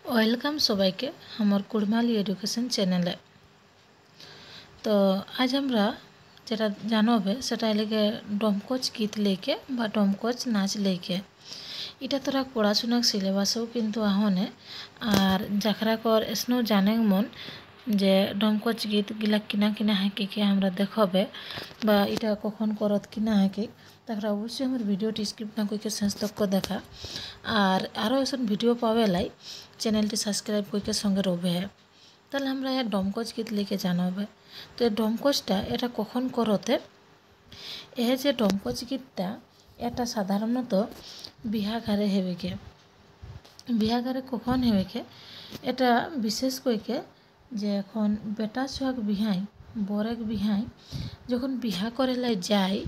Welcome सबाइके हमार Kurmali education चैनले। तो आज हमरा जेटा जानबे सेटा लेके डमकच गीत लेके बा डमकच नाच लेके इटा तोरा पढ़ाशोना सिलेबासও কিন্তু आहने और जाखराकर एसनो जाने मन जे डमकच गीत गिला किना किना है कि हमरा देखबे बा इटा कखन करत किना है कि तकरा अवश्य हमारे भिडियोटी स्किप ना करके शेष तक को देखा और आरो ऐसा भिडियो पावे लाई चैनलटी सब्सक्राइब करके संगे रहे है। ताहले हमरा या डमकच गीत लेके जानबे तो डमकचटा एटा कखन करते ए जे डमकच गीतटा एटा साधारणत बिहाघरे हेबेके बिहाघरे कखन हेबेके एटा विशेष करके जे एखन बेटा सोहाग बिहाई बरेक बिहाई जखन बिहा करे लाई जाए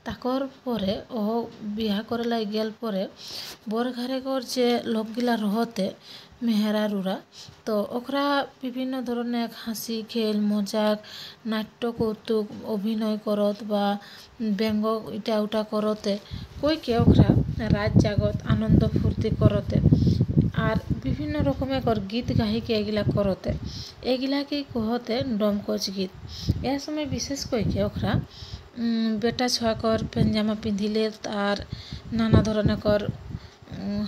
ताकर परे ओ बिहा करे लाई गेल परे बर घरे कर जे लोकगिला रहते मेहरारूरा तो ओकरा विभिन्न धरनेर हासि खेल मजाक नाट्य कौतुक अभिनय करत बा व्यंग इटा उटा करते कोई के ओकरा रात जागत आनंद फूर्ति करते और विभिन्न रकमेर गीत गाहिके एगिला करते एगिलाके कहते डमकच गीत। यह समय विशेष करके ओकरा बेटा छुआकर पेंजामा पिंधिले और नाना धरनेर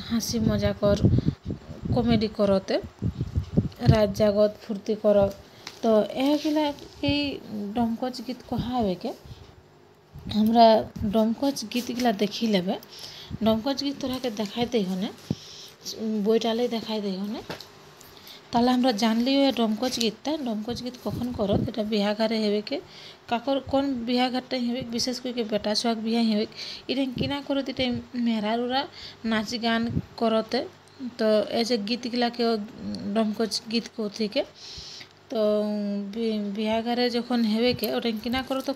हासि मजाकर कमेडी करते रात जागत फूर्ति करत तो एगिलाके डमकच गीत कहावे के हमरा डमकच गीत गिला देखी लेबे डमकच गीत तोरा के देखाई दे हने বইটালে দেখাই দেই হনে তাহলে আমরা জানলিও ডমকচ গীত কখন করত এটা বিহাঘরে হেবেকে কাকর কোন বিহাঘরটা হেবে বিশেষ করে বেটা সোহাগ বিহা হেবে এটা কিনা করত এটা মেহরারুরা নাচ গান করতে তো এই যে গীতগুলাকে ডমকচ গীত কৌথিকে তো বিহাঘরে যখন হেবেকে ওটা কিনা করত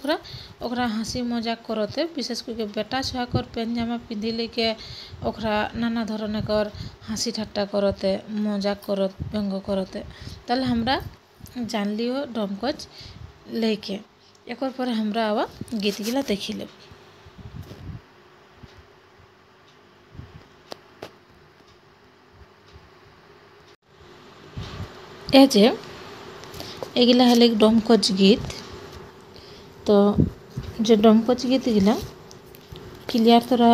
ओकरा हंसी मजाक करते विशेष करके बेटा सोहागर पेंजामा पिंधिले के ओकरा नाना धरनेर हासि ठाट्टा करते मजाक करत व्यंग करते ताहले हमरा जानलियो डमकच लेके एकर पर हमरा आवा गीतगिला देखी लेब। ए जे एगिला हले डमकच गीत तो जे डमकच गीत गिला क्लियर तोरा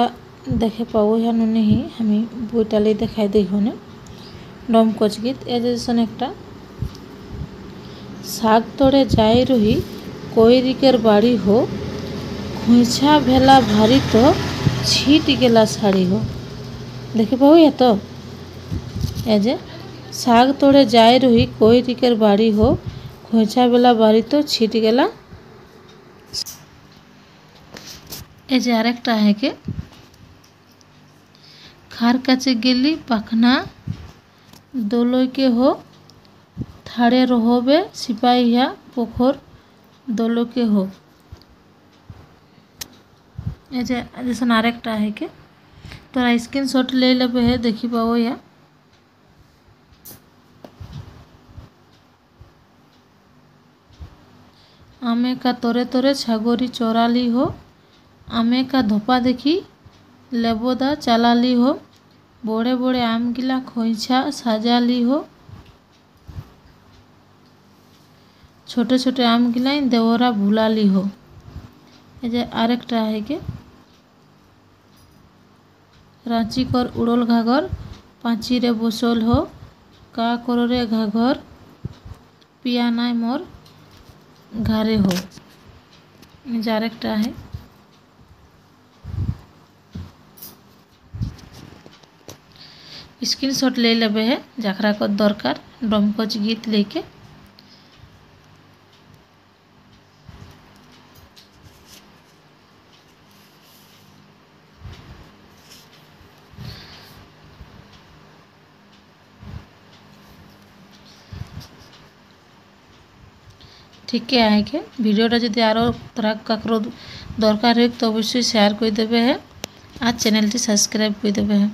देखे पाओ या नहीं हमें बोईटाले देखाई दी होने डमकच गीत ए जैसन एक शाक तोड़े जाए रही कोई रिकेर बाड़ी हो खोइछा भेला भारी तो छीट गेला साड़ी हो देखे पाओ या तो ए जे शाक तोड़े जाए रही कोई रिकेर बाड़ी हो खोइछा भेला भारी तो छीट गेला এই যে আরেকটা है के खार काचे गेली पाखना दोलके हो थाड़े रहोबे सिपाहिया पोखर दोलके हो এই যে जैसन आरेकटा है के तोरा स्क्रीनशॉट ले लेबे है देखी पाओ या आमे का तोरे तोरे छागोरी चोराली हो आमे का धोपा देखी लेबोदा चालाली हो बड़े बड़े आम गिला खोइछा साजाली हो छोटे छोटे आम गिलाई देवरा भुलाली हो ए जे आरेकटा है के रांची कर उड़ल घाघर पाँची रे बसल हो का करो रे घाघर पिया नाय मोर घारे हो ए जे आरेकटा है स्क्रीनशॉट ले लेबे है जाकरा को दरकार डमकच गीत लेके ठीक है के भिडियोटा जो आरो तोरा काकरो दरकार हो तो अवश्य शेयर कर देबे है और चैनलटी सब्सक्राइब कर देबे है।